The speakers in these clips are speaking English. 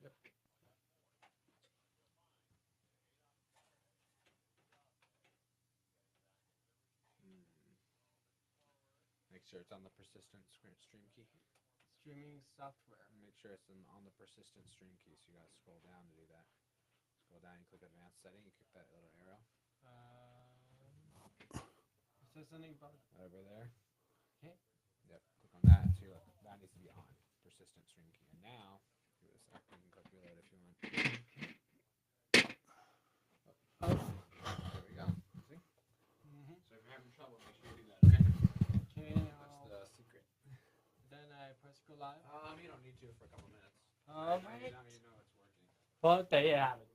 Yep. Make sure it's on the persistent stream key. Streaming software. Make sure it's on the persistent stream key. So you gotta scroll down to do that. Scroll down, you click advanced setting, you click that little arrow. It says something about over there. Okay. Yep. Click on that. So that needs to be on. Persistent stream key. And now, give it a sec. You can click reload if you want. Oh. There we go. See? So if you're having trouble, make sure you do that. Okay. Okay. That's the secret. Then I press go live. You don't need to for a couple minutes. All Now right. you know it's working. Well, there you have it.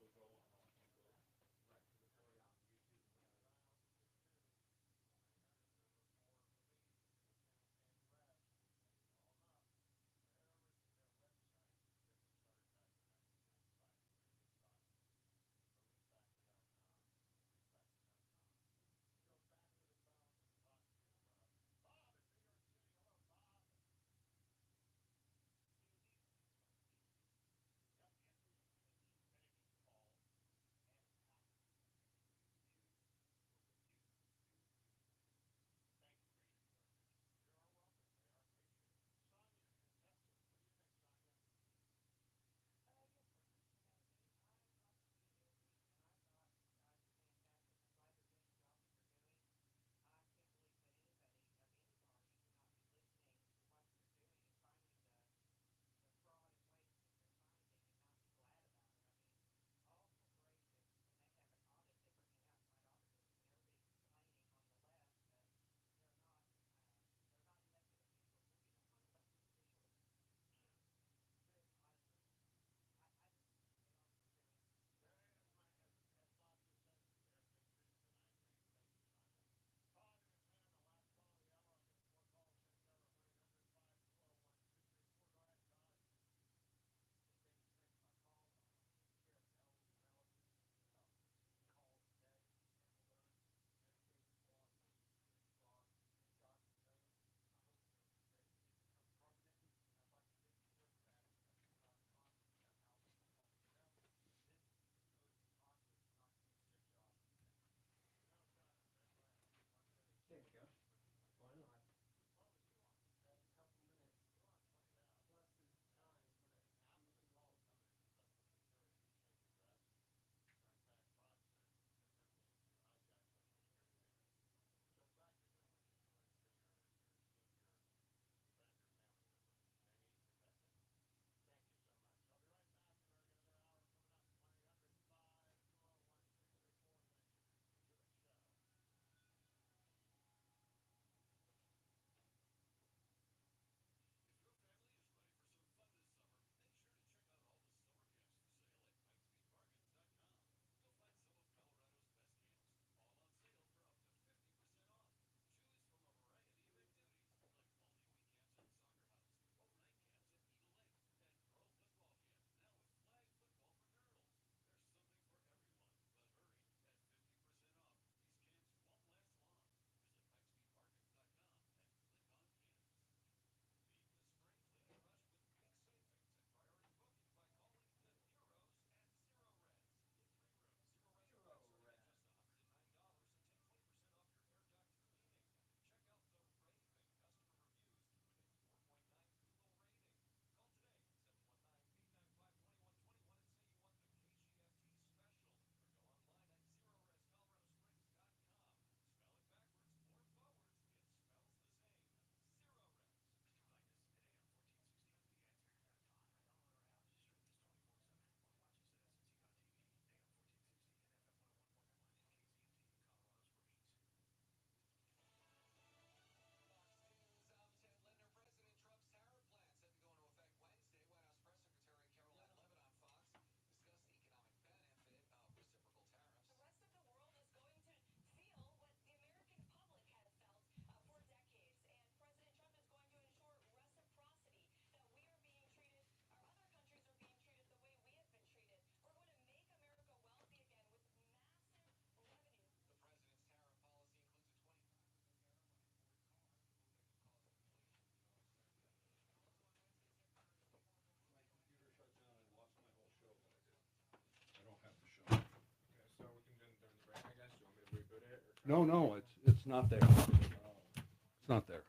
No, it's not there. It's not there.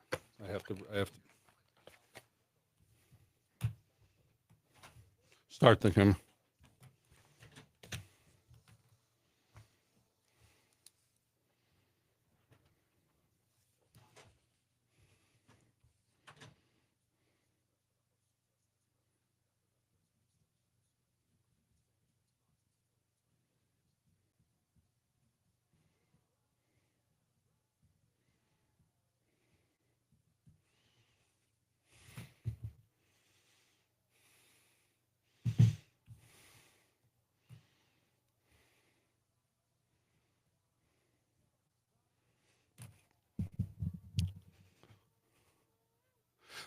I have to start the camera.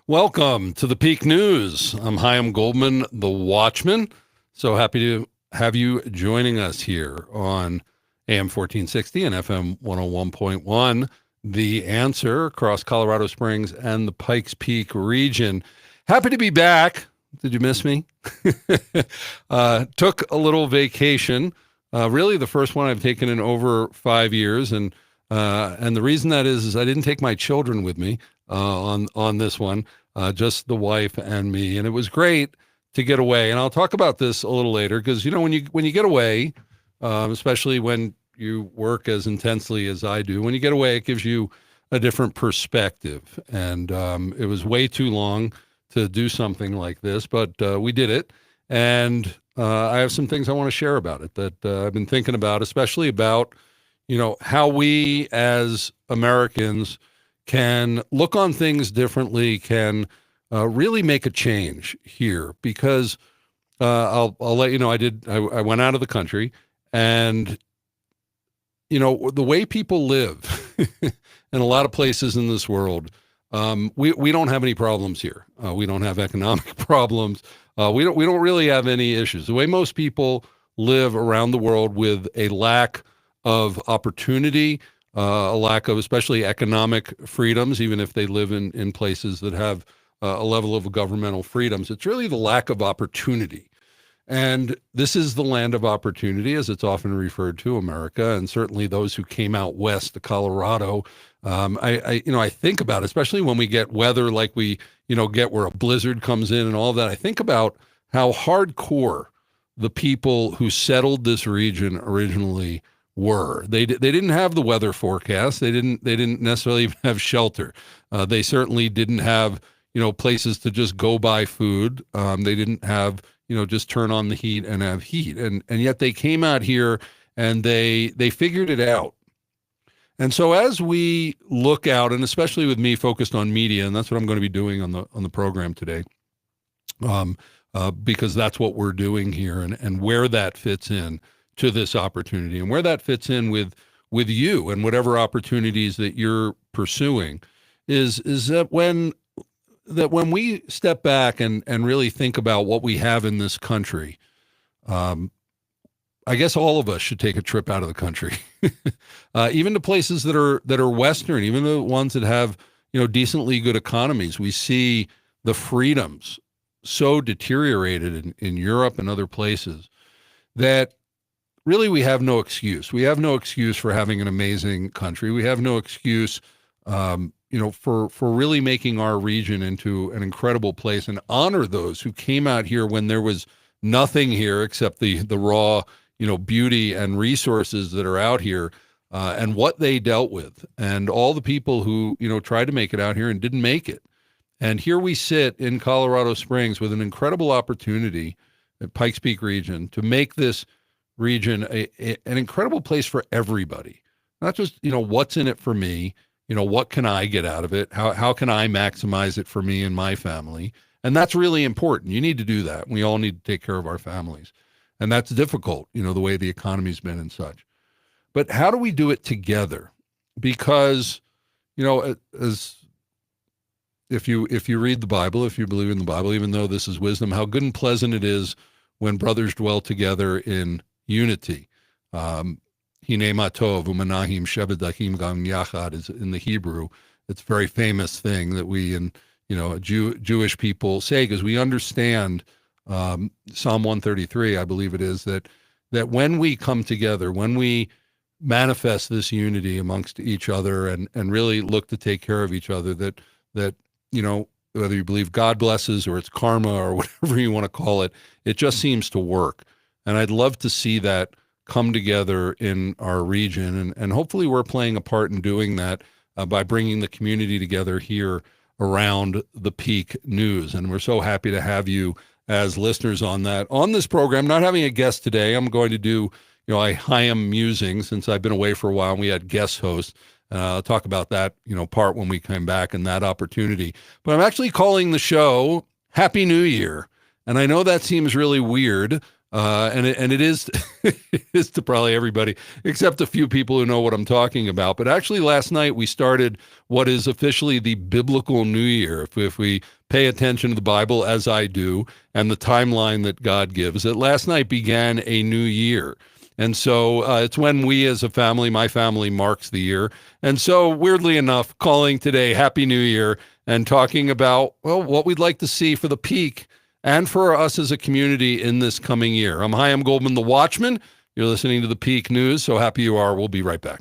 Welcome to the Peak News. I'm Chaim Goldman, the Watchman. So happy to have you joining us here on AM 1460 and FM 101.1. The Answer across Colorado Springs and the Pikes Peak region. Happy to be back. Did you miss me? Took a little vacation. Really the first one I've taken in over 5 years. And the reason that is I didn't take my children with me on this one. Just the wife and me, and it was great to get away. And I'll talk about this a little later because when you get away, especially when you work as intensely as I do, when you get away, it gives you a different perspective. And it was way too long to do something like this, but we did it. And I have some things I want to share about it that I've been thinking about, especially about how we as Americans can look on things differently, can really make a change here. Because I'll let you know, I went out of the country, and the way people live in a lot of places in this world, we don't have any problems here. We don't have economic problems. We don't really have any issues. The way most people live around the world with a lack of opportunity, a lack of especially economic freedoms, even if they live in places that have a level of governmental freedoms. It's really the lack of opportunity. And this is the land of opportunity, as it's often referred to, America, and certainly those who came out west to Colorado. I think about it, especially when we get weather like we get where a blizzard comes in and all of that. I think about how hardcore the people who settled this region originally were. They didn't have the weather forecast. They didn't necessarily even have shelter. They certainly didn't have places to just go buy food. They didn't have just turn on the heat and have heat. And yet they came out here and they figured it out. And so as we look out, and especially with me focused on media, and that's what I'm going to be doing on the program today, because that's what we're doing here, and where that fits in to this opportunity, and where that fits in with you and whatever opportunities that you're pursuing, is that when we step back and really think about what we have in this country, I guess all of us should take a trip out of the country, even to places that are Western, even the ones that have decently good economies. We see the freedoms so deteriorated in Europe and other places that really we have no excuse. We have no excuse for having an amazing country. We have no excuse, for really making our region into an incredible place, and honor those who came out here when there was nothing here except the raw, beauty and resources that are out here, and what they dealt with, and all the people who, tried to make it out here and didn't make it. And here we sit in Colorado Springs with an incredible opportunity at Pikes Peak region to make this region an incredible place for everybody. Not just, what's in it for me, what can I get out of it? How can I maximize it for me and my family? And that's really important. You need to do that. We all need to take care of our families. And that's difficult, the way the economy's been and such. But how do we do it together? Because, as if you read the Bible, if you believe in the Bible, even though this is wisdom, how good and pleasant it is when brothers dwell together in unity. Hine matov umanahim shebedachim gam yachad is in the Hebrew. It's a very famous thing that we and Jewish people say, because we understand Psalm 133, I believe it is, that when we come together, when we manifest this unity amongst each other and really look to take care of each other. That whether you believe God blesses or it's karma or whatever you want to call it, it just seems to work. And I'd love to see that come together in our region, and hopefully we're playing a part in doing that by bringing the community together here around the Peak News. And we're so happy to have you as listeners on that. On this program, not having a guest today, I'm going to do, a Chaim musing since I've been away for a while and we had guest hosts. I'll talk about that, part when we come back and that opportunity. But I'm actually calling the show Happy New Year. And I know that seems really weird, and it is, it is to probably everybody, except a few people who know what I'm talking about. But actually last night we started what is officially the biblical New Year. If we pay attention to the Bible, as I do, and the timeline that God gives, that last night began a new year. And so it's when we as a family, my family, marks the year. And so weirdly enough, calling today Happy New Year and talking about, well, what we'd like to see for the Peak and for us as a community in this coming year. I'm Chaim Goldman, the Watchman. You're listening to the Peak News. So happy you are. We'll be right back.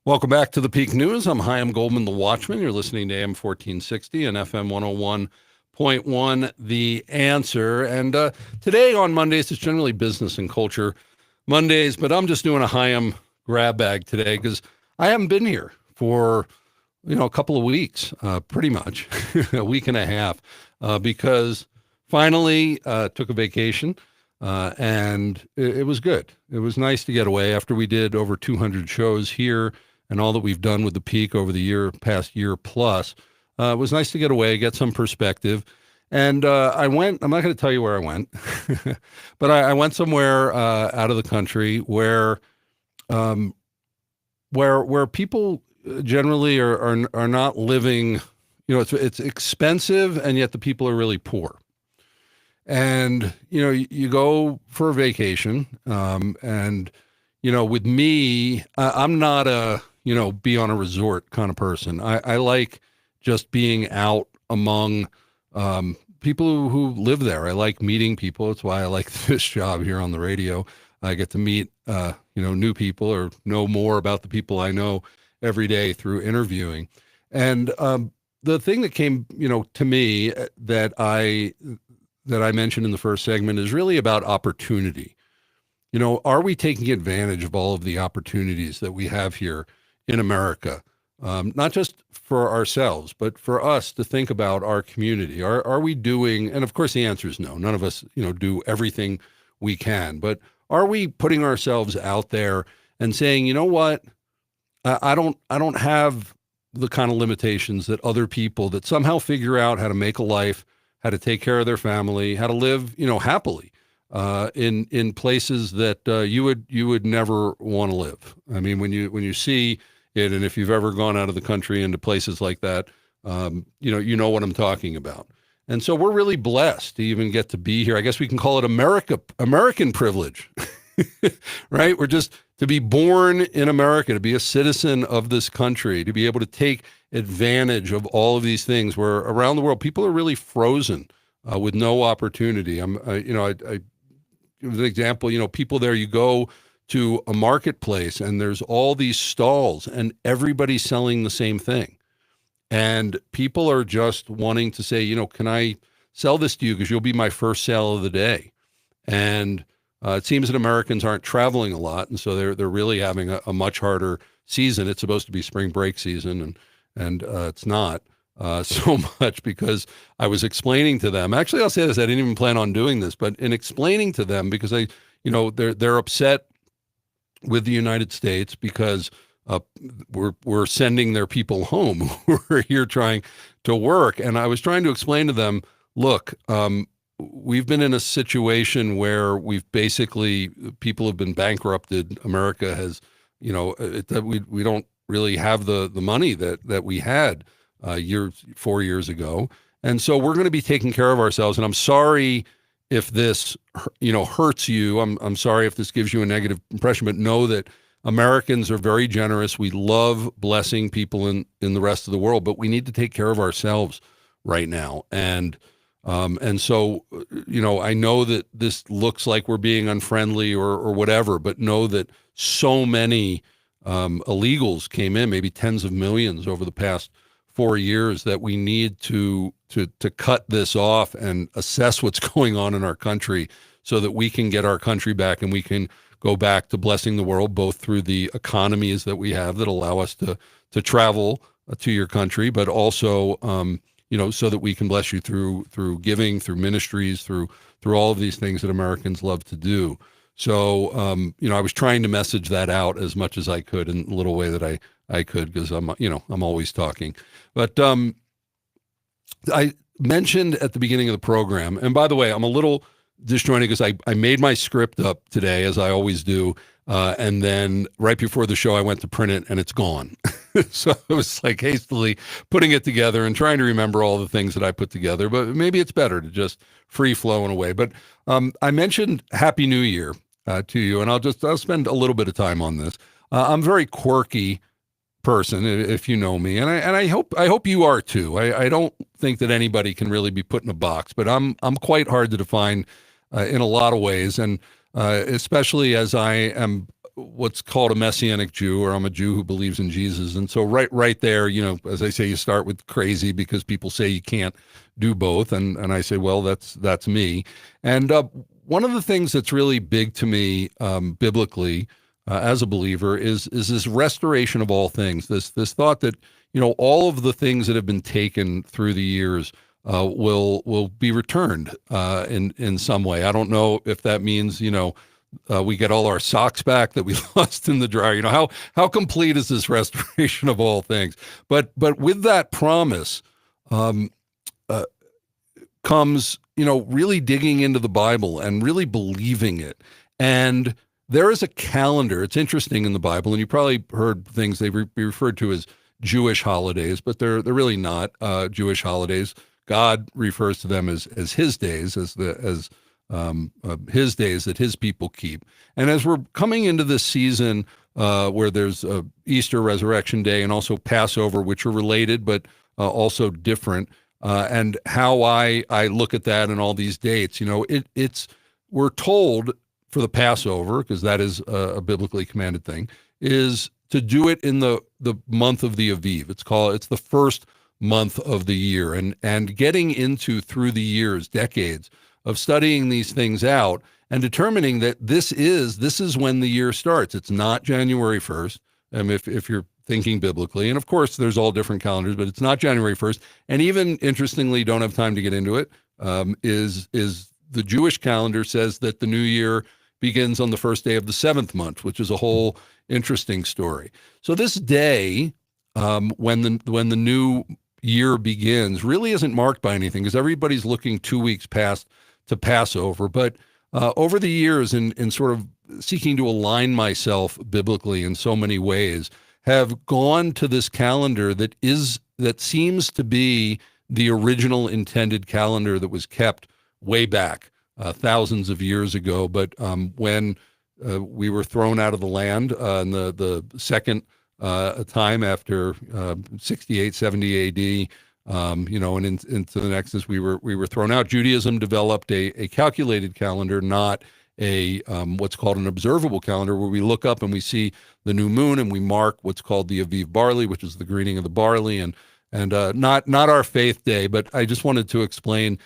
Welcome back to the Peak News. I'm Chaim Goldman, the Watchman. You're listening to AM 1460 and FM 101.1, The Answer. And today on Mondays, it's generally business and culture Mondays, but I'm just doing a Chaim grab bag today because I haven't been here for, a couple of weeks, pretty much, a week and a half, because finally took a vacation. And it was good. It was nice to get away after we did over 200 shows here and all that we've done with the Peak over the past year plus. It was nice to get away, get some perspective. And I'm not going to tell you where I went, but I went somewhere out of the country where people generally are not living, it's expensive and yet the people are really poor. And, you go for a vacation, and, with me, I'm not a, be on a resort kind of person. I like just being out among people who live there. I like meeting people. That's why I like this job here on the radio. I get to meet, new people or know more about the people I know every day through interviewing. And the thing that came, to me that I mentioned in the first segment is really about opportunity. Are we taking advantage of all of the opportunities that we have here in America? Not just for ourselves, but for us to think about our community. Are we doing, and of course the answer is no, none of us, do everything we can, but are we putting ourselves out there and saying, you know what, I don't have the kind of limitations that other people that somehow figure out how to make a life, how to take care of their family, how to live, happily in places that you would never want to live. I mean, when you see it, and if you've ever gone out of the country into places like that, you know what I'm talking about. And so we're really blessed to even get to be here. I guess we can call it American privilege, right? We're just to be born in America, to be a citizen of this country, to be able to take advantage of all of these things where around the world, people are really frozen with no opportunity. Give an example, people there, you go to a marketplace and there's all these stalls and everybody's selling the same thing. And people are just wanting to say, can I sell this to you? Because you'll be my first sale of the day. And it seems that Americans aren't traveling a lot. And so they're really having a much harder season. It's supposed to be spring break season and it's not so much, because I was explaining to them, actually, I'll say this, I didn't even plan on doing this, but in explaining to them, because they're upset with the United States because we're sending their people home who are here trying to work. And I was trying to explain to them, look, we've been in a situation where people have been bankrupted. America has, we don't really have the money that we had 4 years ago. And so we're going to be taking care of ourselves. And I'm sorry if this, hurts you. I'm sorry if this gives you a negative impression, but know that Americans are very generous. We love blessing people in the rest of the world, but we need to take care of ourselves right now. And so, I know that this looks like we're being unfriendly or whatever, but know that so many illegals came in, maybe tens of millions over the past 4 years, that we need to cut this off and assess what's going on in our country so that we can get our country back and we can go back to blessing the world, both through the economies that we have that allow us to travel to your country, but also, so that we can bless you through giving, through ministries, through all of these things that Americans love to do. So, I was trying to message that out as much as I could in a little way that I could, because I'm always talking. But I mentioned at the beginning of the program, and by the way, I'm a little disjointed because I made my script up today, as I always do, and then right before the show, I went to print it, and it's gone. So it was like hastily putting it together and trying to remember all the things that I put together, but maybe it's better to just free flowing away. But I mentioned Happy New Year to you, and I'll spend a little bit of time on this. I'm a very quirky person, if you know me, and I hope you are too. I don't think that anybody can really be put in a box, but I'm quite hard to define in a lot of ways, and especially as I am what's called a Messianic Jew, or I'm a Jew who believes in Jesus. And so right there, as I say, you start with crazy because people say you can't do both. And I say, well, that's me. And one of the things that's really big to me biblically as a believer is this restoration of all things, this thought that, all of the things that have been taken through the years will be returned in some way. I don't know if that means, we get all our socks back that we lost in the dryer. How complete is this restoration of all things? But with that promise comes, really digging into the Bible and really believing it. And there is a calendar. It's interesting in the Bible, and you probably heard things they be referred to as Jewish holidays, but they're really not Jewish holidays. God refers to them as his days, as his days that his people keep. And as we're coming into this season where there's Easter, Resurrection Day, and also Passover, which are related but also different, and how I look at that and all these dates, we're told for the Passover, because that is a biblically commanded thing, is to do it in the month of the Aviv. It's the first month of the year, and getting into through the years, decades of studying these things out and determining that this is when the year starts. It's not January 1st. If you're thinking biblically, and of course there's all different calendars, but it's not January 1st. And even interestingly, don't have time to get into it, is the Jewish calendar says that the new year begins on the first day of the seventh month, which is a whole interesting story. So this day, when the new year begins, really isn't marked by anything, because everybody's looking 2 weeks past to Passover. But over the years, in sort of seeking to align myself biblically in so many ways, have gone to this calendar that seems to be the original intended calendar that was kept way back thousands of years ago. But when we were thrown out of the land in the second time after 68, 70 AD, and into the Exodus, we were thrown out. Judaism developed a calculated calendar, not a what's called an observable calendar, where we look up and we see the new moon and we mark what's called the Aviv barley, which is the greening of the barley, and not our faith day. But I just wanted to explain,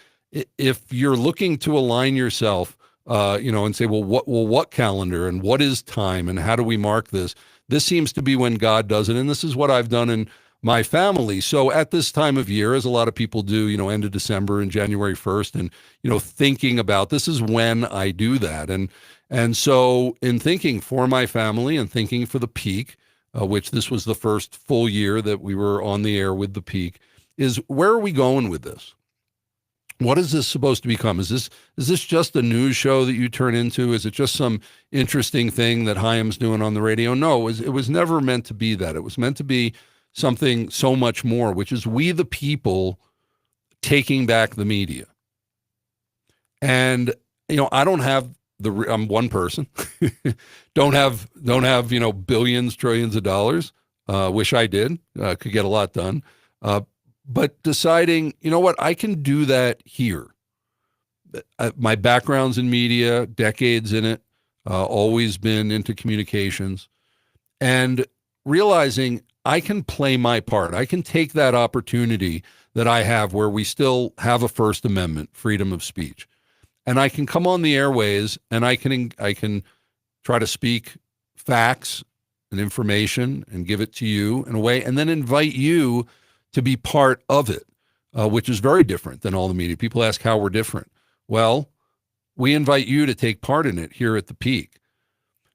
if you're looking to align yourself, and say, well, what calendar and what is time and how do we mark this? This seems to be when God does it, and this is what I've done in my family. So at this time of year, as a lot of people do, end of December and January 1st, and thinking about this is when I do that, and so in thinking for my family and thinking for the Peak, which this was the first full year that we were on the air with the Peak, is where are we going with this? What is this supposed to become? Is this just a news show that you turn into? Is it just some interesting thing that Chaim's doing on the radio? No, it was never meant to be that. It was meant to be something so much more, which is we the people taking back the media. And I don't have I'm one person. don't have billions, trillions of dollars. Wish I did. Could get a lot done. But deciding, what, I can do that here. My background's in media, decades in it, always been into communications, and realizing I can play my part. I can take that opportunity that I have where we still have a First Amendment, freedom of speech, and I can come on the airways and I can try to speak facts and information and give it to you in a way, and then invite you to be part of it, which is very different than all the media. People ask how we're different. Well, we invite you to take part in it here at the Peak.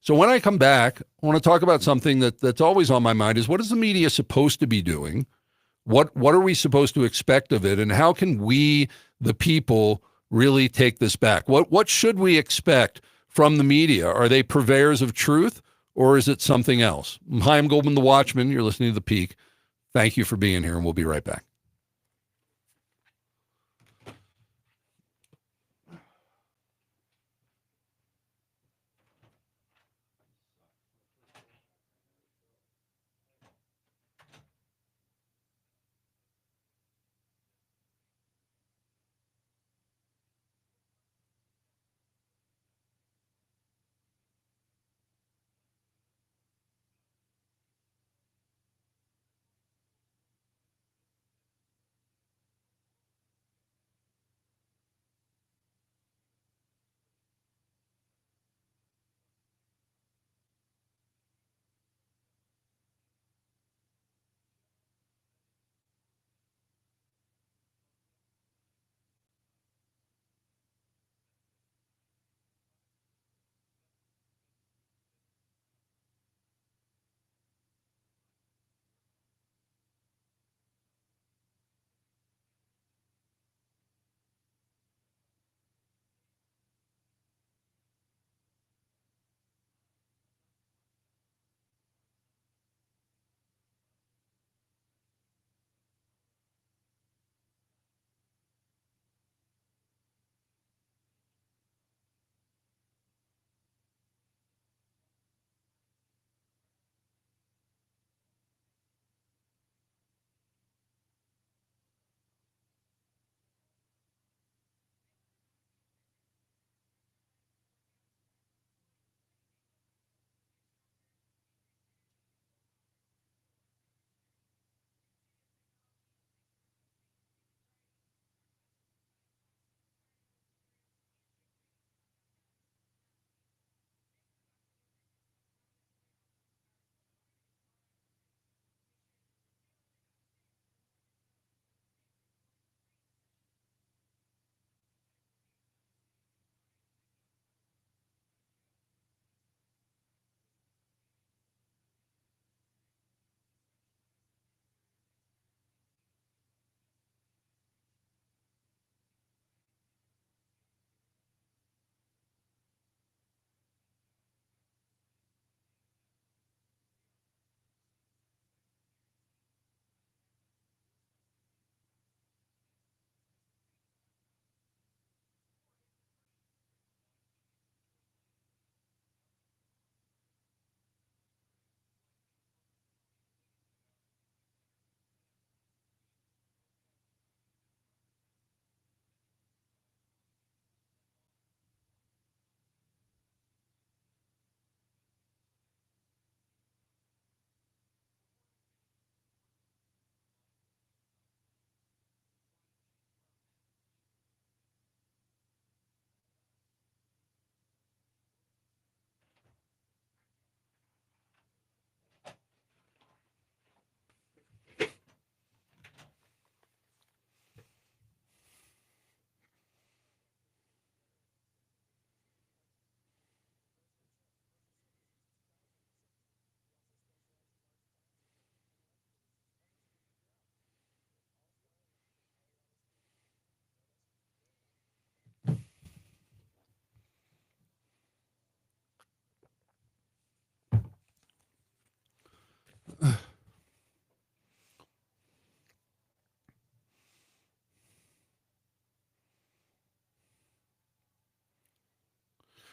So when I come back, I want to talk about something that's always on my mind, is what is the media supposed to be doing? What are we supposed to expect of it? And how can we, the people, really take this back? What should we expect from the media? Are they purveyors of truth, or is it something else? Hi, I'm Goldman, the Watchman. You're listening to the Peak. Thank you for being here, and we'll be right back.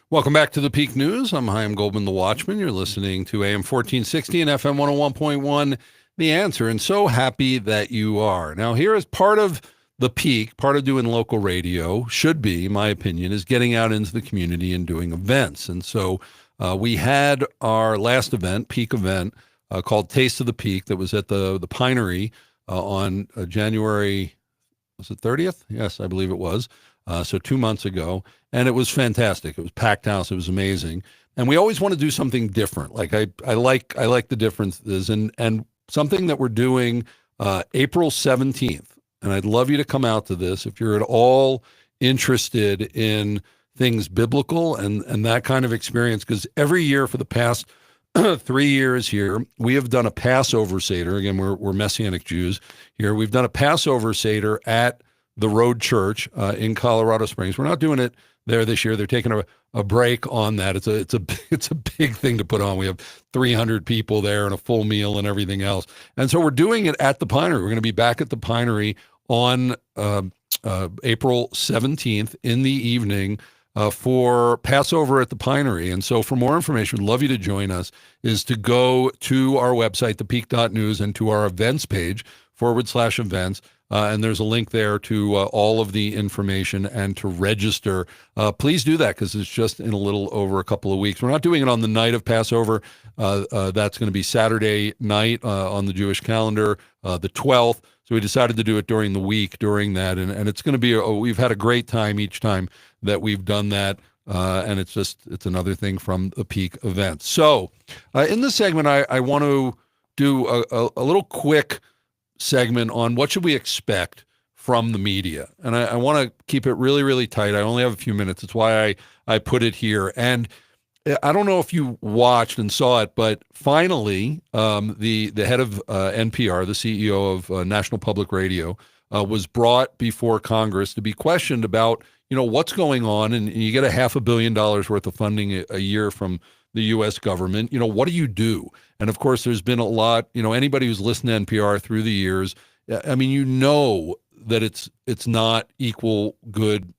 Welcome back to the Peak News. I'm Chaim Goldman, the Watchman. You're listening to AM 1460 and FM 101.1, The Answer, and so happy that you are. Now, here is part of the Peak, part of doing local radio, should be, in my opinion, is getting out into the community and doing events. And so we had our last event, Peak event, called Taste of the Peak, that was at the Pinery on January, was it 30th? Yes, I believe it was. So 2 months ago, and it was fantastic. It was packed house. It was amazing. And we always want to do something different. Like I like the differences, and something that we're doing April 17th. And I'd love you to come out to this if you're at all interested in things biblical and that kind of experience. Because every year for the past 3 years here, we have done a Passover Seder. Again, we're Messianic Jews here. We've done a Passover Seder at the Road Church in Colorado Springs. We're not doing it there this year. They're taking a break on that. It's a big thing to put on. We have 300 people there and a full meal and everything else. And so we're doing it at the Pinery. We're going to be back at the Pinery on April 17th in the evening for Passover at the Pinery. And so for more information, love you to join us, is to go to our website, thepeak.news, and to our events page, /events. And there's a link there to all of the information and to register. Please do that, because it's just in a little over a couple of weeks. We're not doing it on the night of Passover. That's going to be Saturday night on the Jewish calendar, the 12th. So we decided to do it during the week during that. And it's going to be, we've had a great time each time that we've done that. And it's another thing from the Peak event. So in this segment, I want to do a little quick segment on what should we expect from the media. And I want to keep it really, really tight. I only have a few minutes. That's why I put it here. And I don't know if you watched and saw it, but finally, the head of NPR, the CEO of National Public Radio, was brought before Congress to be questioned about, what's going on. And you get $500 million worth of funding a year from the U.S. government. What do you do? And of course, there's been a lot, anybody who's listened to NPR through the years, I mean, that it's not equal good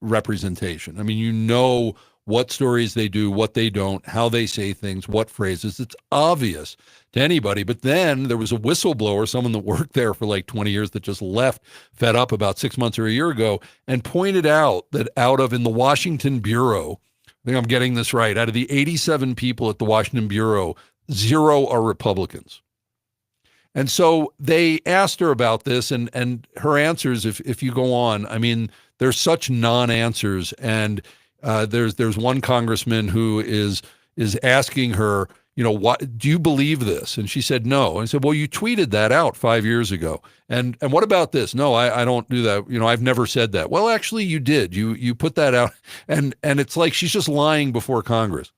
representation. I mean, what stories they do, what they don't, how they say things, what phrases. It's obvious to anybody. But then there was a whistleblower, someone that worked there for like 20 years that just left, fed up about 6 months or a year ago, and pointed out that in the Washington Bureau, I think I'm getting this right, out of the 87 people at the Washington Bureau, 0 are Republicans. And so they asked her about this, and her answers, if you go on, I mean, they're such non-answers. And there's one congressman who is asking her, what do you believe this? And she said no. And I said, well, you tweeted that out 5 years ago. And what about this? No, I don't do that. I've never said that. Well, actually, you did. You put that out, and it's like she's just lying before Congress.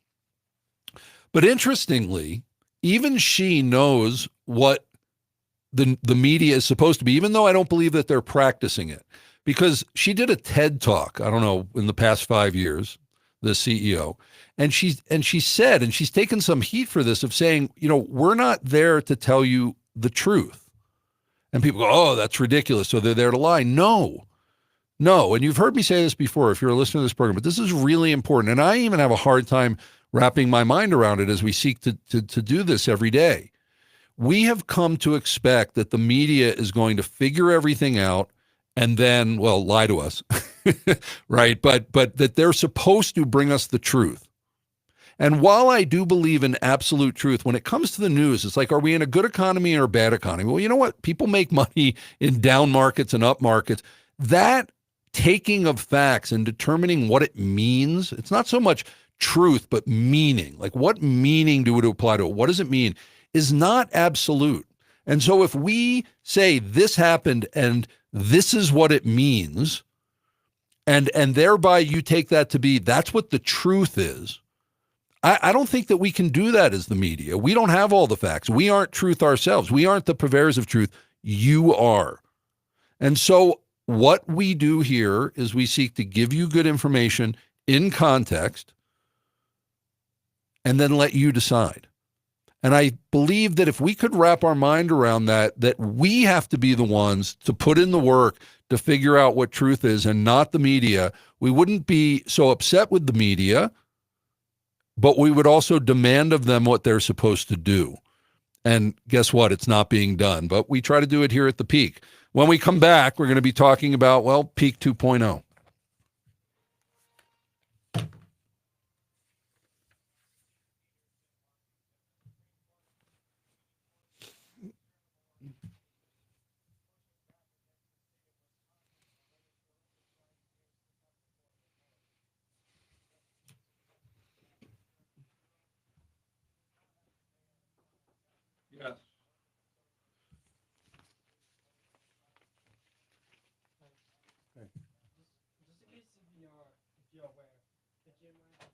But interestingly, even she knows what the media is supposed to be, even though I don't believe that they're practicing it. Because she did a TED Talk, I don't know, in the past 5 years, the CEO, and she said, and she's taken some heat for this, of saying, we're not there to tell you the truth. And people go, oh, that's ridiculous, so they're there to lie. No. And you've heard me say this before if you're a listener to this program, but this is really important. And I even have a hard time wrapping my mind around it as we seek to do this every day. We have come to expect that the media is going to figure everything out and then, lie to us, right? But that they're supposed to bring us the truth. And while I do believe in absolute truth, when it comes to the news, it's like, are we in a good economy or a bad economy? Well, you know what? People make money in down markets and up markets. That taking of facts and determining what it means, it's not so much truth, but meaning. Like, what meaning do it apply to it? What does it mean? Is not absolute. And so if we say this happened and this is what it means, and thereby you take that to be, that's what the truth is, I don't think that we can do that as the media. We don't have all the facts. We aren't truth ourselves. We aren't the purveyors of truth. You are. And so what we do here is we seek to give you good information in context and then let you decide. And I believe that if we could wrap our mind around that, that we have to be the ones to put in the work to figure out what truth is and not the media, we wouldn't be so upset with the media, but we would also demand of them what they're supposed to do. And guess what? It's not being done. But we try to do it here at the Peak. When we come back, we're going to be talking about, well, Peak 2.0. Yes. Just in case if you're aware, the gym rat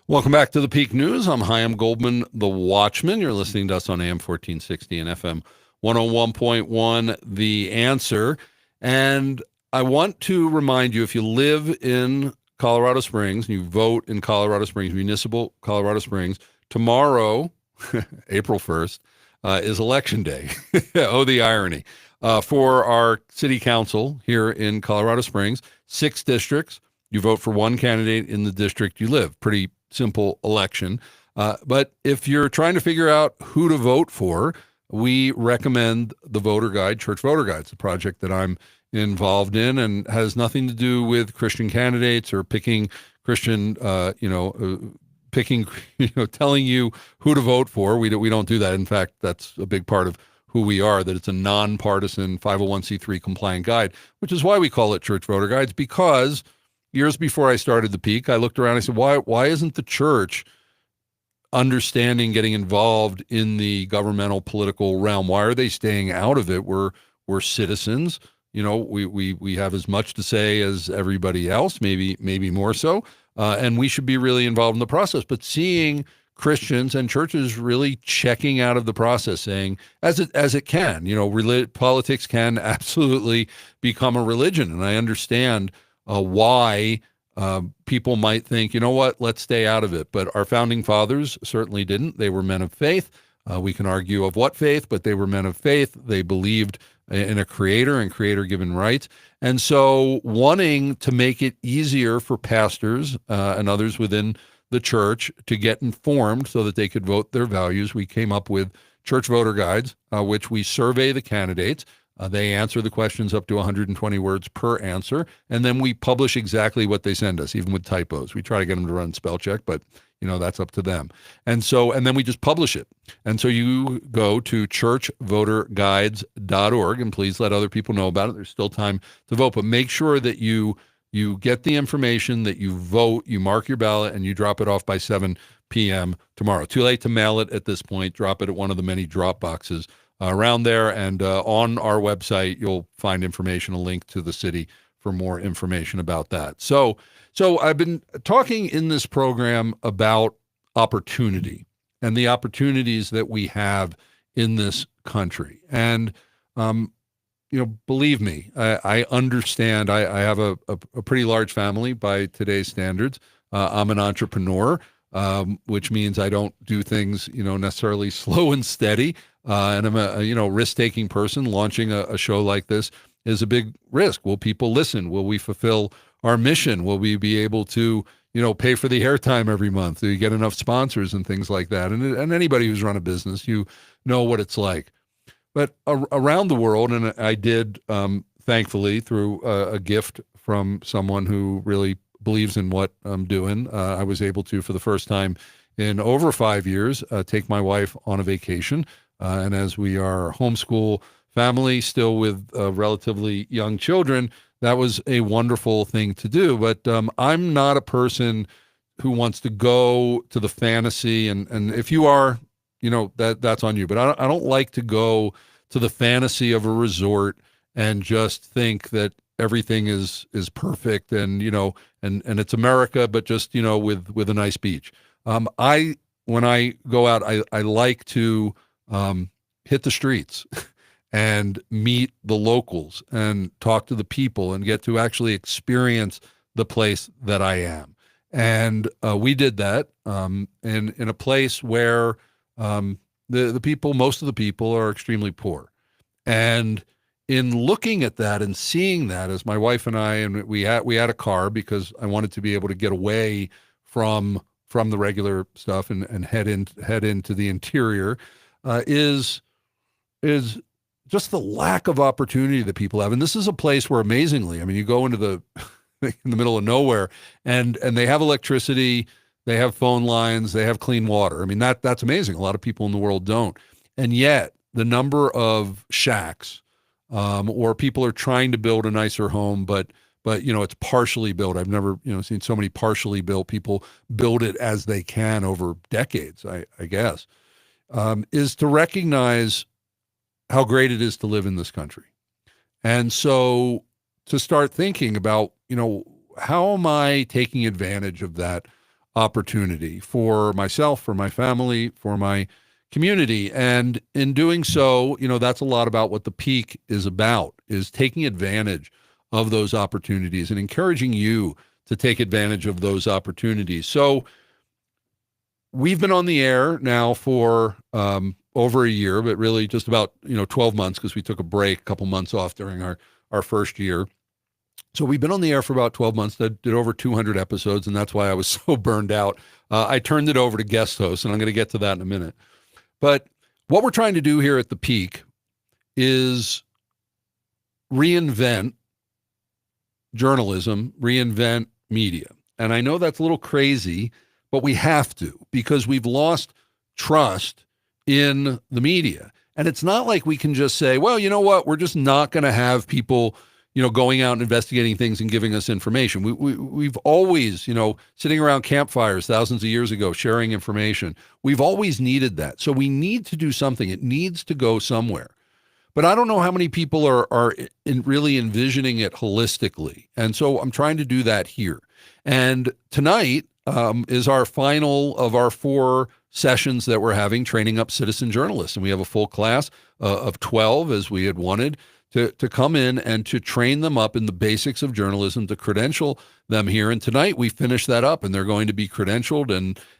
Welcome back to the Peak News. I'm Chaim Goldman, the Watchman. You're listening to us on AM 1460 and FM 101.1, The Answer. And I want to remind you, if you live in Colorado Springs and you vote in Colorado Springs, municipal Colorado Springs, tomorrow, April 1st, is Election Day. Oh, the irony. For our city council here in Colorado Springs, 6 districts. You vote for one candidate in the district you live. Pretty simple election. But if you're trying to figure out who to vote for, we recommend the voter guide, Church Voter Guide. It's a project that I'm involved in and has nothing to do with Christian candidates or picking Christian, telling you who to vote for. We don't do that. In fact, that's a big part of who we are, that it's a nonpartisan 501c3 compliant guide, which is why we call it Church Voter Guides, because years before I started the Peak, I looked around and I said, why isn't the church understanding, getting involved in the governmental political realm? Why are they staying out of it? We're citizens. We have as much to say as everybody else, maybe more so, and we should be really involved in the process. But seeing Christians and churches really checking out of the process, saying, as it can, politics can absolutely become a religion, and I understand why people might think, you know what, let's stay out of it. But our founding fathers certainly didn't. They were men of faith. We can argue of what faith, but they were men of faith. They believed in a creator and creator-given rights. And so wanting to make it easier for pastors and others within the church to get informed so that they could vote their values, we came up with Church Voter Guides, which we survey the candidates. They answer the questions up to 120 words per answer, and then we publish exactly what they send us, even with typos. We try to get them to run spell check, but that's up to them. And then we just publish it. And so you go to churchvoterguides.org, and please let other people know about it. There's still time to vote, but make sure that you get the information, that you vote, you mark your ballot, and you drop it off by 7 p.m. tomorrow. Too late to mail it at this point. Drop it at one of the many drop boxes around there. And on our website, you'll find information, a link to the city for more information about that. So I've been talking in this program about opportunity and the opportunities that we have in this country. And, believe me, I understand. I have a pretty large family by today's standards. I'm an entrepreneur, which means I don't do things, necessarily slow and steady. And I'm a risk-taking person. Launching a show like this is a big risk. Will people listen? Will we fulfill our mission? Will we be able to, pay for the airtime every month? Do you get enough sponsors and things like that? And anybody who's run a business, you know what it's like. But around the world, and I did, thankfully, through a gift from someone who really believes in what I'm doing, I was able to, for the first time in over 5 years, take my wife on a vacation. And as we are a homeschool family, still with relatively young children, that was a wonderful thing to do. But I'm not a person who wants to go to the fantasy. And if you are, that's on you. But I don't like to go to the fantasy of a resort and just think that everything is perfect and and it's America, but just with a nice beach. When I go out, I like to hit the streets and meet the locals and talk to the people and get to actually experience the place that I am. And we did that in a place where the people, most of the people, are extremely poor. And in looking at that and seeing that, as my wife and I, and we had a car because I wanted to be able to get away from the regular stuff and head into the interior, is just the lack of opportunity that people have. And this is a place where, amazingly, you go into in the middle of nowhere, and they have electricity, they have phone lines, they have clean water. That's amazing. A lot of people in the world don't. And yet the number of shacks, or people are trying to build a nicer home, but it's partially built. I've never seen so many partially built. People build it as they can over decades, I guess, is to recognize how great it is to live in this country. And so to start thinking about, how am I taking advantage of that opportunity for myself, for my family, for my community? And in doing so, that's a lot about what the Peak is about, is taking advantage of those opportunities and encouraging you to take advantage of those opportunities. So we've been on the air now for over a year, but really just about 12 months, because we took a break, a couple months off during our first year. So we've been on the air for about 12 months, that did over 200 episodes, and that's why I was so burned out. I turned it over to guest hosts, and I'm going to get to that in a minute. But what we're trying to do here at the Peak is reinvent journalism, reinvent media. And I know that's a little crazy, but we have to, because we've lost trust in the media. And it's not like we can just say, well, you know what, we're just not going to have people going out and investigating things and giving us information. We've always, sitting around campfires thousands of years ago, sharing information. We've always needed that. So we need to do something. It needs to go somewhere. But I don't know how many people are really envisioning it holistically. And so I'm trying to do that here. And tonight is our final of our 4 sessions that we're having, training up citizen journalists. And we have a full class of 12, as we had wanted, to come in and to train them up in the basics of journalism, to credential them here. And tonight we finish that up, and they're going to be credentialed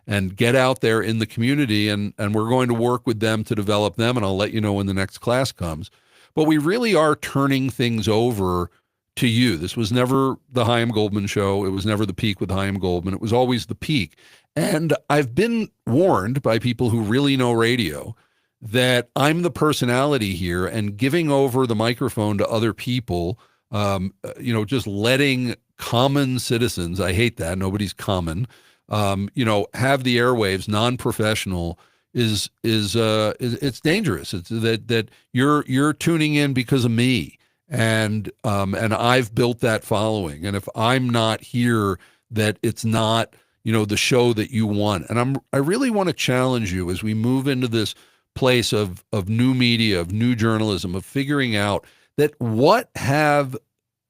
and get out there in the community, and we're going to work with them to develop them, and I'll let you know when the next class comes. But we really are turning things over to you. This was never the Chaim Goldman show. It was never the Peak with Chaim Goldman. It was always the Peak. And I've been warned by people who really know radio that I'm the personality here, and giving over the microphone to other people, just letting common citizens, I hate that, nobody's common, have the airwaves, non-professional, is it's dangerous. It's that you're tuning in because of me, and I've built that following. And if I'm not here, that it's not the show that you want. And I really want to challenge you as we move into this place of new media, of new journalism, of figuring out that what have,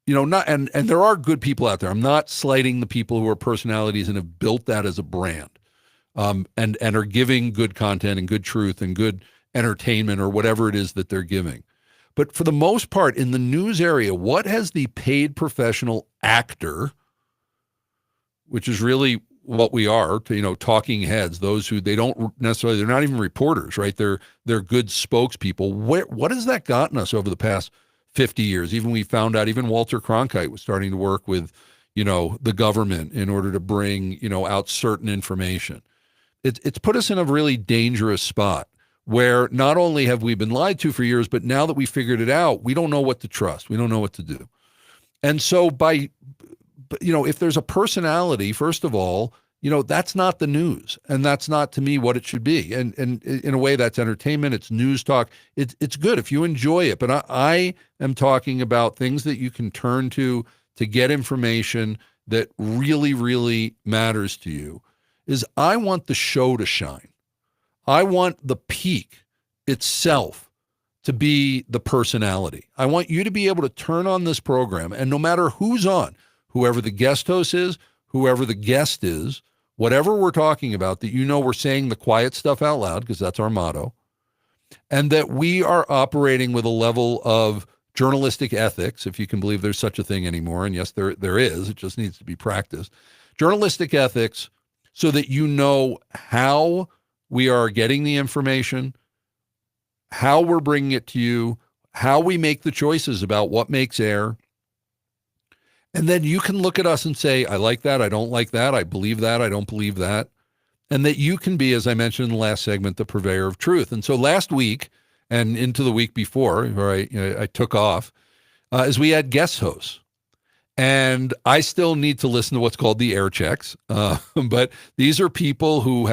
not, and there are good people out there. I'm not slighting the people who are personalities and have built that as a brand, and are giving good content and good truth and good entertainment or whatever it is that they're giving. But for the most part, in the news area, what has the paid professional actor, which is really what we are, talking heads, those who they're not even reporters, right? They're good spokespeople. What has that gotten us over the past 50 years? Even we found out even Walter Cronkite was starting to work with, the government in order to bring, out certain information. It's put us in a really dangerous spot where not only have we been lied to for years, but now that we figured it out, we don't know what to trust. We don't know what to do. And so if there's a personality, first of all, that's not the news. And that's not, to me, what it should be. And in a way, that's entertainment. It's news talk. It's good if you enjoy it. But I am talking about things that you can turn to get information that really, really matters to you. I want the show to shine. I want the peak itself to be the personality. I want you to be able to turn on this program, and no matter who's on, whoever the guest host is, whoever the guest is, whatever we're talking about, that we're saying the quiet stuff out loud, because that's our motto, and that we are operating with a level of journalistic ethics, if you can believe there's such a thing anymore, and yes, there is, it just needs to be practiced. Journalistic ethics, so that how we are getting the information, how we're bringing it to you, how we make the choices about what makes air. And then you can look at us and say, I like that, I don't like that, I believe that, I don't believe that. And that you can be, as I mentioned in the last segment, the purveyor of truth. And so last week and into the week before, where I took off, is we had guest hosts. And I still need to listen to what's called the air checks. But these are people who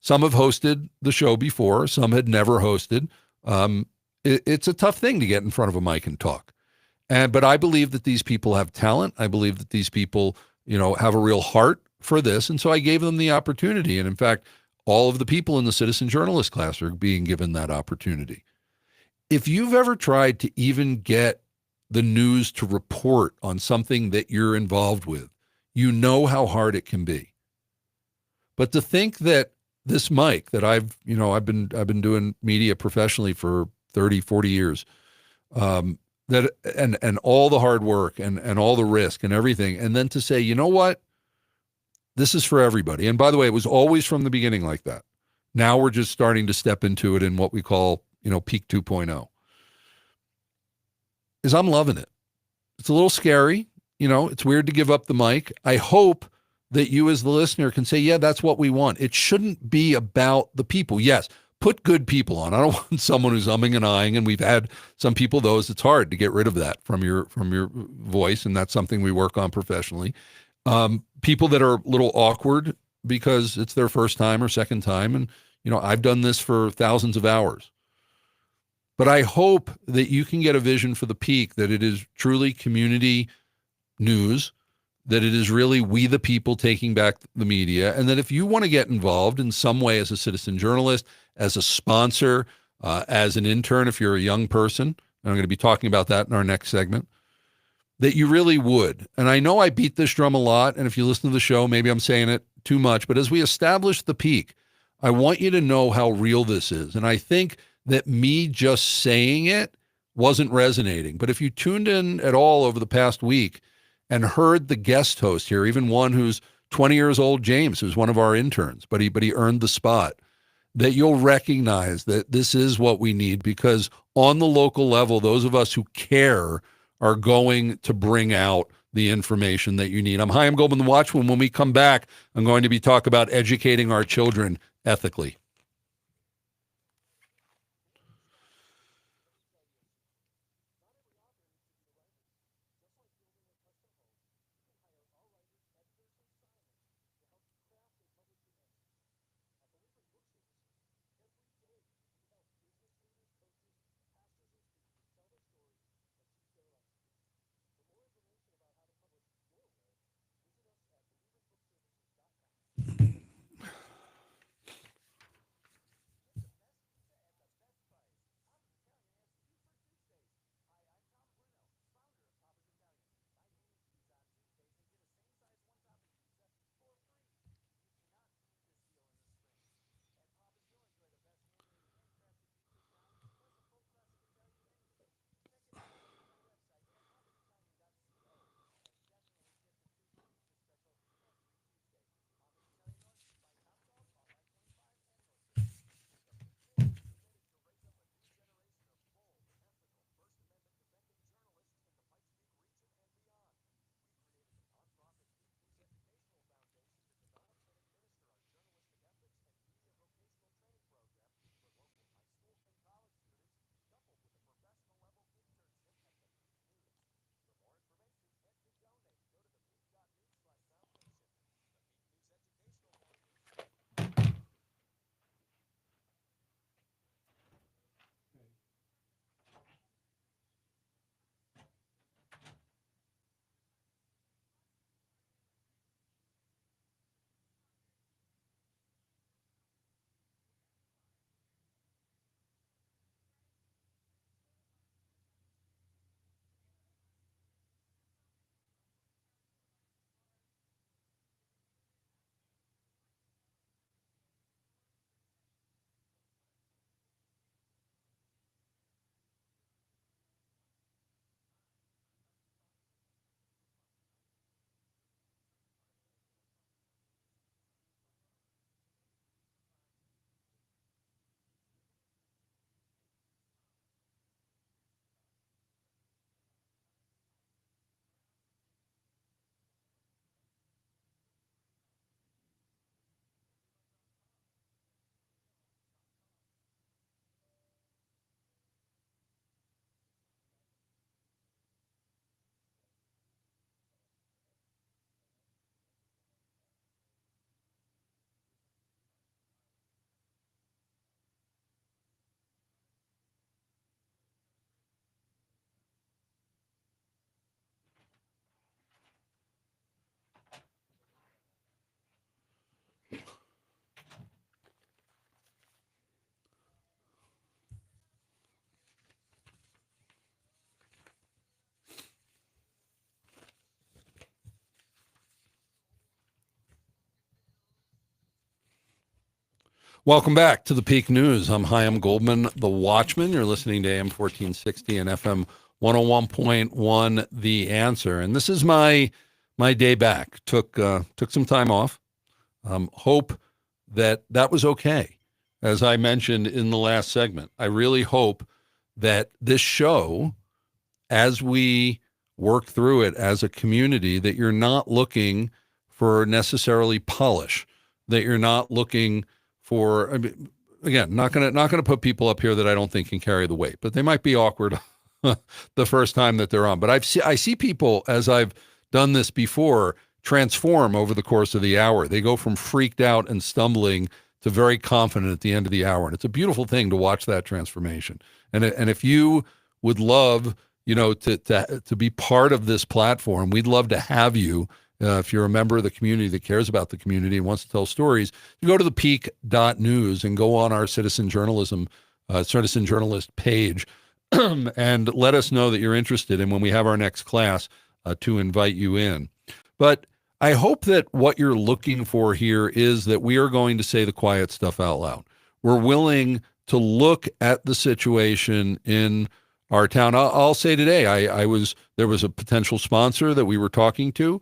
some have hosted the show before, some had never hosted. It's a tough thing to get in front of a mic and talk. But I believe that these people have talent. I believe that these people, have a real heart for this. And so I gave them the opportunity. And in fact, all of the people in the citizen journalist class are being given that opportunity. If you've ever tried to even get the news to report on something that you're involved with, you know how hard it can be. But to think that this mic that I've been doing media professionally for 30, 40 years, that and all the hard work and all the risk and everything, and then to say, you know what, this is for everybody. And by the way, it was always from the beginning like that. Now we're just starting to step into it in what we call, peak 2.0. Is I'm loving it. It's a little scary. It's weird to give up the mic. I hope that you as the listener can say, yeah, that's what we want. It shouldn't be about the people. Yes, put good people on. I don't want someone who's umming and ahhing, and we've had some people, those it's hard to get rid of that from your voice, and that's something we work on professionally. People that are a little awkward because it's their first time or second time, and I've done this for thousands of hours. But I hope that you can get a vision for the peak, that it is truly community news, that it is really we the people taking back the media, and that if you want to get involved in some way as a citizen journalist, as a sponsor, as an intern, if you're a young person, and I'm going to be talking about that in our next segment, that you really would. And I know I beat this drum a lot, and if you listen to the show, maybe I'm saying it too much, but as we establish the peak, I want you to know how real this is. And I think that me just saying it wasn't resonating. But if you tuned in at all over the past week and heard the guest host here, even one who's 20 years old, James, who's one of our interns, but he earned the spot, that you'll recognize that this is what we need, because on the local level, those of us who care are going to bring out the information that you need. I'm Chaim Goldman, the Watchman. When we come back, I'm going to be talking about educating our children ethically. Welcome back to the Peak News. I'm Chaim Goldman, the Watchman. You're listening to AM 1460 and FM 101.1, The Answer. And this is my day back. Took some time off. Hope that was okay. As I mentioned in the last segment, I really hope that this show, as we work through it as a community, that you're not looking for necessarily polish, that you're not looking for, I mean, again, not gonna put people up here that I don't think can carry the weight, but they might be awkward the first time that they're on. But I see people, as I've done this before, transform over the course of the hour. They go from freaked out and stumbling to very confident at the end of the hour, and it's a beautiful thing to watch that transformation. And if you would love, to be part of this platform, we'd love to have you. If you're a member of the community that cares about the community and wants to tell stories, you go to the peak.news and go on our citizen journalist page and let us know that you're interested. And when we have our next class, to invite you in. But I hope that what you're looking for here is that we are going to say the quiet stuff out loud. We're willing to look at the situation in our town. I'll say today, there was a potential sponsor that we were talking to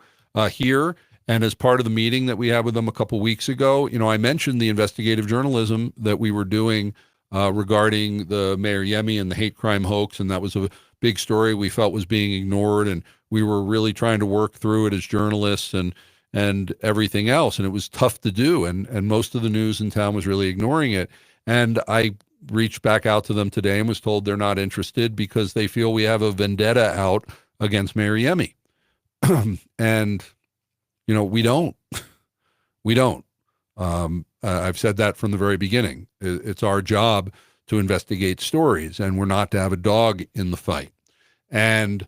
here, and as part of the meeting that we had with them a couple weeks ago, I mentioned the investigative journalism that we were doing regarding the Mayor Yemi and the hate crime hoax, and that was a big story we felt was being ignored, and we were really trying to work through it as journalists and everything else, and it was tough to do, and most of the news in town was really ignoring it. And I reached back out to them today and was told they're not interested because they feel we have a vendetta out against Mayor Yemi. And, we don't. We don't. I've said that from the very beginning. It's our job to investigate stories, and we're not to have a dog in the fight. And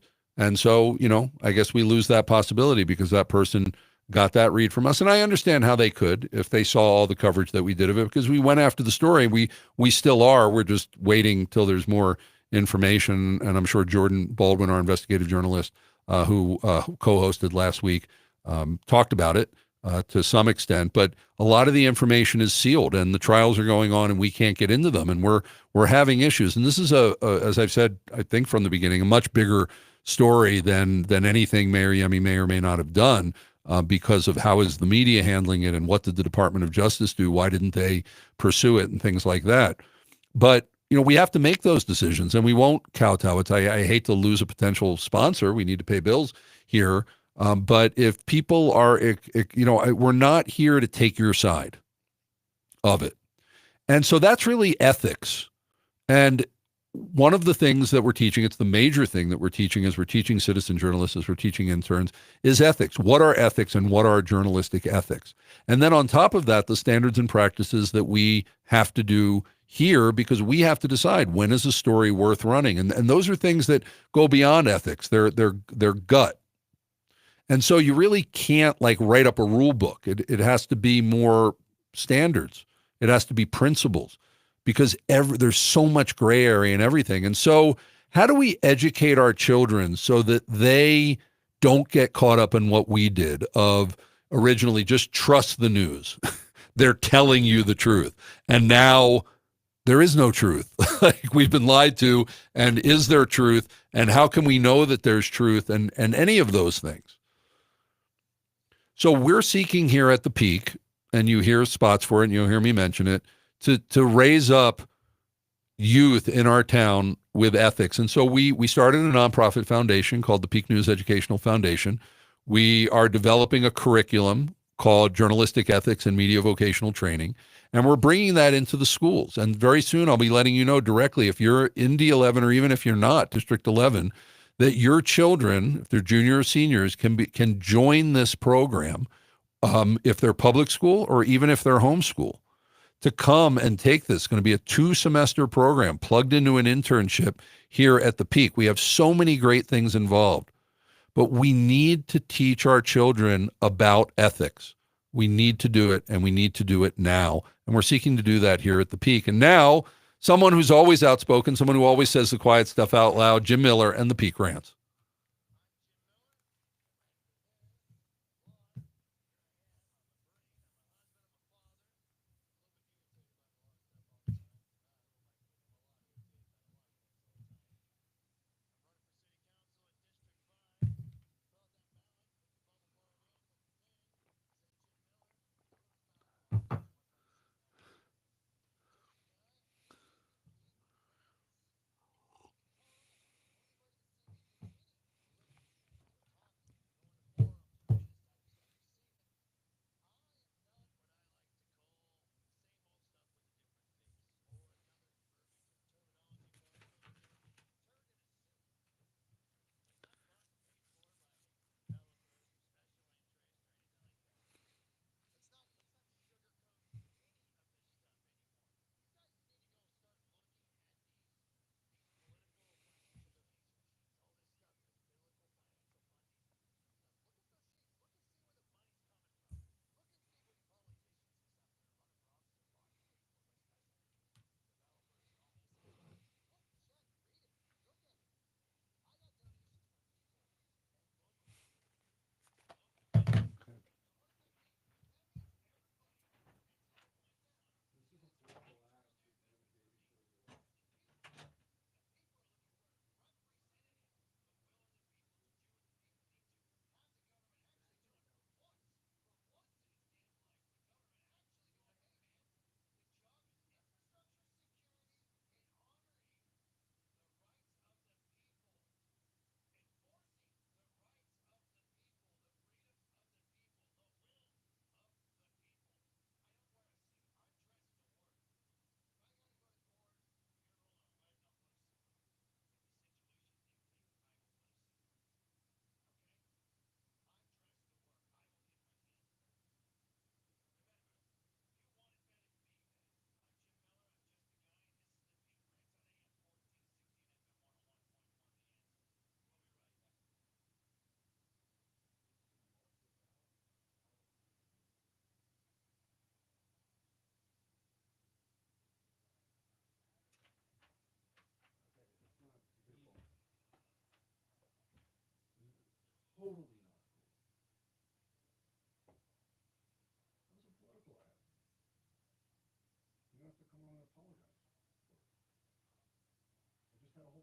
so, I guess we lose that possibility because that person got that read from us. And I understand how they could if they saw all the coverage that we did of it, because we went after the story. We still are. We're just waiting till there's more information. And I'm sure Jordan Baldwin, our investigative journalist, who co-hosted last week, talked about it to some extent. But a lot of the information is sealed, and the trials are going on, and we can't get into them. And we're having issues. And this is as I've said, I think from the beginning, a much bigger story than anything Mayor Yemi may or may not have done, because of how is the media handling it and what did the Department of Justice do? Why didn't they pursue it and things like that? But, we have to make those decisions, and we won't kowtow. I hate to lose a potential sponsor. We need to pay bills here. But if people are, we're not here to take your side of it. And so that's really ethics. And one of the things that we're teaching, it's the major thing that we're teaching as we're teaching citizen journalists, as we're teaching interns, is ethics. What are ethics and what are journalistic ethics? And then on top of that, the standards and practices that we have to do here, because we have to decide when is a story worth running. And those are things that go beyond ethics. They're gut. And so you really can't write up a rule book. It has to be more standards. It has to be principles, because there's so much gray area in everything. And so how do we educate our children so that they don't get caught up in what we did of originally just trust the news? They're telling you the truth. And now there is no truth. We've been lied to. And is there truth? And how can we know that there's truth? And any of those things. So we're seeking here at the Peak, and you hear spots for it, and you'll hear me mention it, to raise up youth in our town with ethics. And so we started a nonprofit foundation called the Peak News Educational Foundation. We are developing a curriculum called Journalistic Ethics and Media Vocational Training, and we're bringing that into the schools. And very soon I'll be letting you know directly, if you're in D11 or even if you're not, District 11, that your children, if they're junior or seniors, can join this program, if they're public school or even if they're homeschool, to come and take this. It's going to be a 2-semester program plugged into an internship here at the Peak. We have so many great things involved, but we need to teach our children about ethics. We need to do it, and we need to do it now. And we're seeking to do that here at the Peak. And now, someone who's always outspoken, someone who always says the quiet stuff out loud, Jim Miller and the Peak Rants.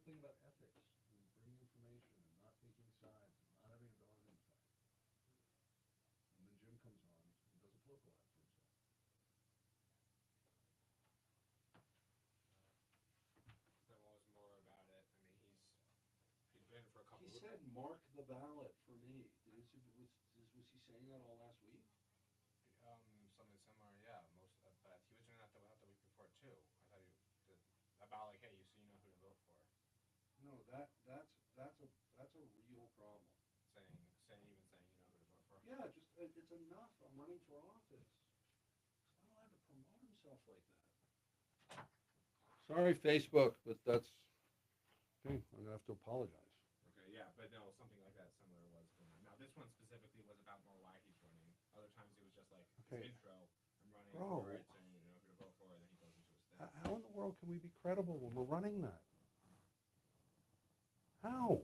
thing about ethics, bringing information and not taking sides, and not having a dog in the fight. And then Jim comes on and does a political ad for himself. So what was more about it? I mean, he's been for a couple. He said, "Mark the ballot for me." Was he saying that all last week? Something similar, yeah. But he was doing that the week before too. I thought about like, hey, you so you know who to vote for. No, that's a real problem. Saying you know who to vote for. Yeah, just it's enough. I'm running for office. He's not allowed to promote himself like that. Sorry, Facebook, but that's okay. I'm gonna have to apologize. Okay, yeah, but no, something like that similar was going on. Now this one specifically was about more why he's running. Other times it was just like his intro. I'm running for it, and you know who to vote for, and then he goes into his thing. How in the world can we be credible when we're running that? How?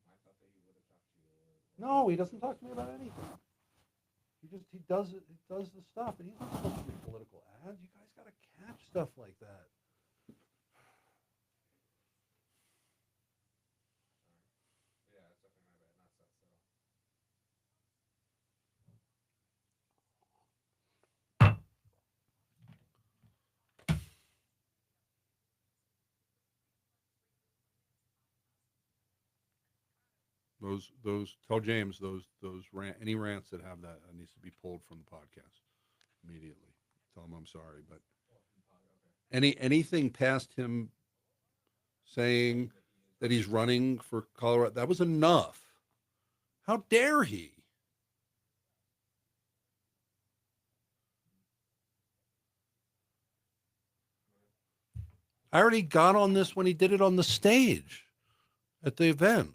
I thought that he would have talked to you. No, he doesn't talk to me about anything. He does the stuff, and he's not supposed to be political ads. You guys got to catch stuff like that. Yeah, it's definitely my bad, not so. Those tell James any rants that have that needs to be pulled from the podcast immediately. Tell him I'm sorry, but anything past him saying that he's running for Colorado, that was enough. How dare he? I already got on this when he did it on the stage at the event.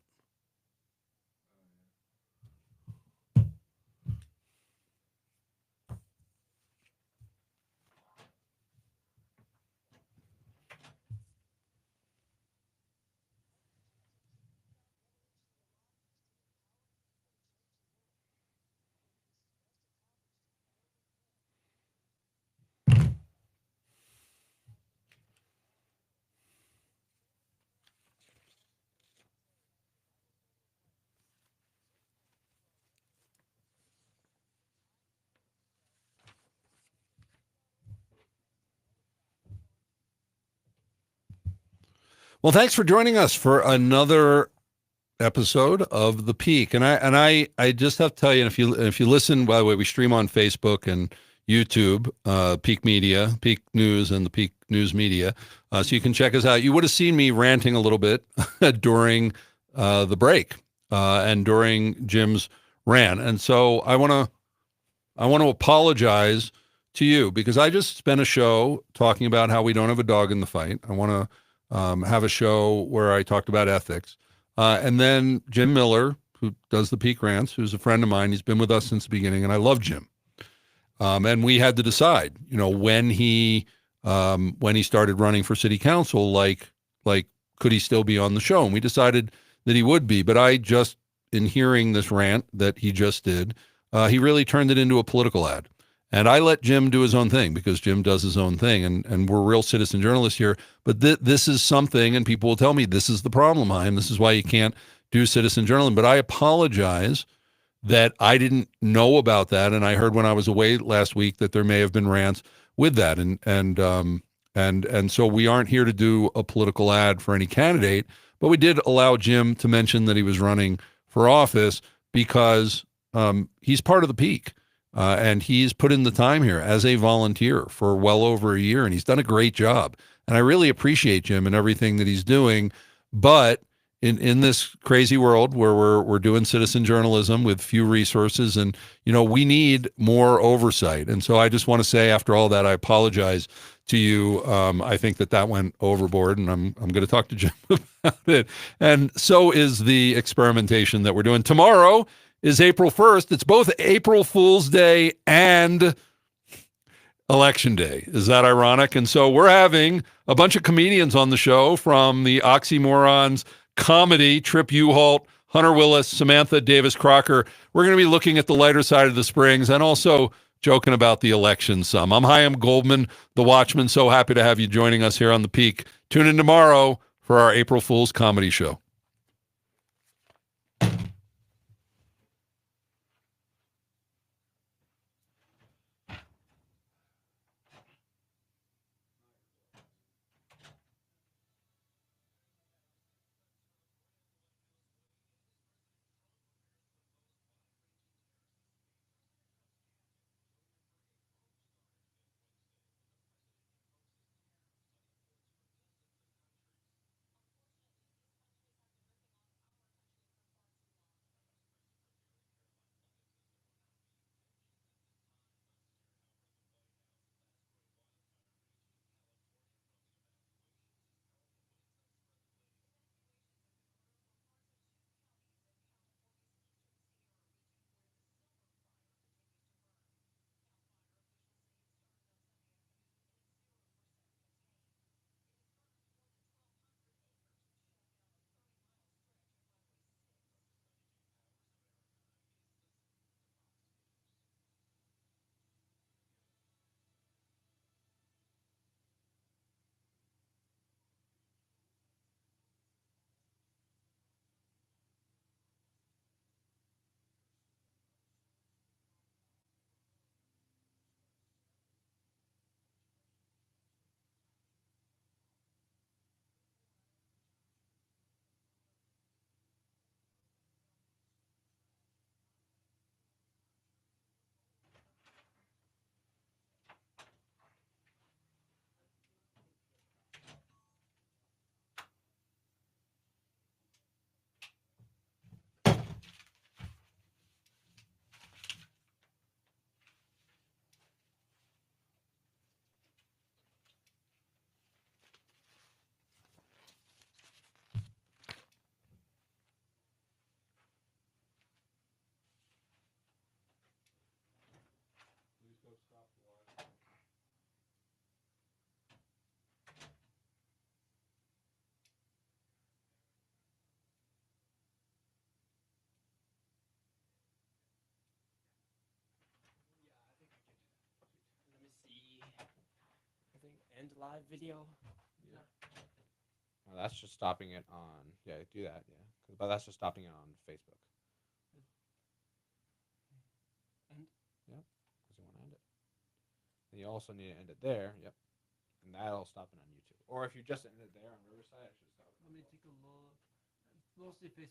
Well, thanks for joining us for another episode of The Peak. And I just have to tell you, and if you listen, by the way, we stream on Facebook and YouTube, Peak Media, Peak News, and the Peak News Media. So you can check us out. You would have seen me ranting a little bit during the break and during Jim's rant. And so I want to apologize to you because I just spent a show talking about how we don't have a dog in the fight. I want to have a show where I talked about ethics. And then Jim Miller, who does the Peak Rants, who's a friend of mine, he's been with us since the beginning, and I love Jim. And we had to decide, when he started running for city council, like could he still be on the show? And we decided that he would be. But I just, in hearing this rant that he just did, he really turned it into a political ad. And I let Jim do his own thing because Jim does his own thing, and we're real citizen journalists here. But this is something, and people will tell me this is the problem, Chaim. This is why you can't do citizen journalism. But I apologize that I didn't know about that, and I heard when I was away last week that there may have been rants with that, and so we aren't here to do a political ad for any candidate. But we did allow Jim to mention that he was running for office because he's part of the Peak. And he's put in the time here as a volunteer for well over a year, and he's done a great job. And I really appreciate Jim and everything that he's doing. But in this crazy world where we're doing citizen journalism with few resources, and we need more oversight. And so I just want to say, after all that, I apologize to you. I think that went overboard, and I'm going to talk to Jim about it. And so is the experimentation that we're doing tomorrow. Is April 1st. It's both April Fool's Day and Election Day. Is that ironic? And so we're having a bunch of comedians on the show from the Oxymorons comedy, Trip U-Halt, Hunter Willis, Samantha Davis Crocker. We're going to be looking at the lighter side of the Springs and also joking about the election some. I'm Chaim Goldman, the Watchman. So happy to have you joining us here on The Peak. Tune in tomorrow for our April Fool's comedy show. Let me see. I think end live video. No, that's just stopping it on. Yeah, do that. Yeah, but that's just stopping it on Facebook. End. Yep, because you want to end it. And you also need to end it there. Yep, and that'll stop it on YouTube. Or if you just end it there on Riverside, it should stop it. Let me take a look. Mostly Facebook.